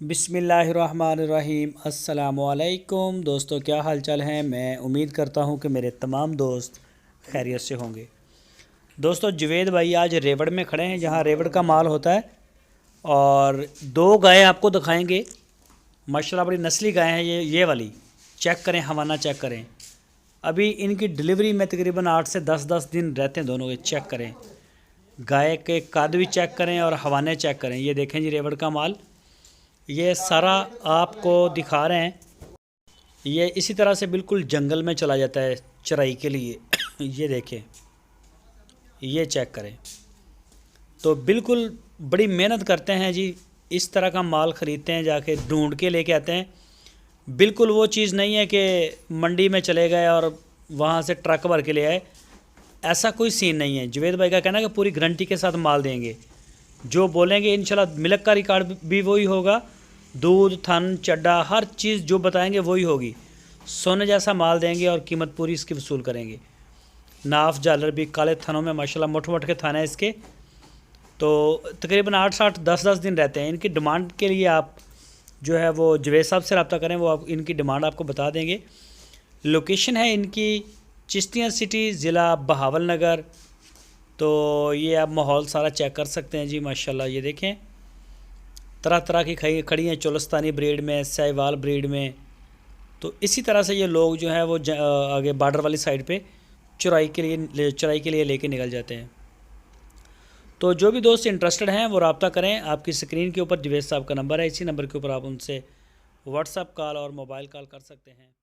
बिस्मिल्लाहिर्रहमानिर्रहीम। अस्सलामुअलैकुम दोस्तों, क्या हाल चाल हैं। मैं उम्मीद करता हूं कि मेरे तमाम दोस्त खैरियत से होंगे। दोस्तों, जुवेद भाई आज रेवड़ में खड़े हैं जहां रेवड़ का माल होता है, और दो गायें आपको दिखाएंगे। माशाल्लाह बड़ी नस्ली गाय हैं ये वाली। चेक करें, हवाना चेक करें। अभी इनकी डिलीवरी में तकरीबन 8 से 10 दिन रहते हैं दोनों के। चेक करें, गाय के कद भी चेक करें और हवाने चेक करें। ये देखें जी, रेवड़ का माल ये सारा आपको दिखा रहे हैं। ये इसी तरह से बिल्कुल जंगल में चला जाता है चराई के लिए। ये देखें, ये चेक करें। तो बिल्कुल बड़ी मेहनत करते हैं जी। इस तरह का माल ख़रीदते हैं, जाके ढूंढ के लेके आते हैं। बिल्कुल वो चीज़ नहीं है कि मंडी में चले गए और वहाँ से ट्रक भर के ले आए। ऐसा कोई सीन नहीं है। जुवेद भाई का कहना है कि पूरी गारंटी के साथ माल देंगे। जो बोलेंगे इंशाल्लाह मिल्क का रिकॉर्ड भी वही होगा। दूध, थन, चड्डा, हर चीज़ जो बताएंगे वही होगी। सोने जैसा माल देंगे और कीमत पूरी इसकी वसूल करेंगे। नाफ जालर भी काले थनों में माशाल्लाह मोट मोट के थन हैं इसके। तो तकरीबन 8-10 दिन रहते हैं। इनकी डिमांड के लिए आप जो है वो जवेद साहब से रब्ता करें, वो आप इनकी डिमांड आपको बता देंगे। लोकेशन है इनकी चिश्तियाँ सिटी, ज़िला बहावल नगर। तो ये आप माहौल सारा चेक कर सकते हैं जी। माशाल्लाह ये देखें, तरह तरह की खड़ी हैं, चोलस्तानी ब्रीड में, साहिवाल ब्रीड में। तो इसी तरह से ये लोग जो है वो आगे बॉर्डर वाली साइड पे चराई के लिए लेके निकल जाते हैं। तो जो भी दोस्त इंटरेस्टेड हैं वो रब्ता करें। आपकी स्क्रीन के ऊपर जुवेद साहब का नंबर है, इसी नंबर के ऊपर आप उनसे व्हाट्सअप कॉल और मोबाइल कॉल कर सकते हैं।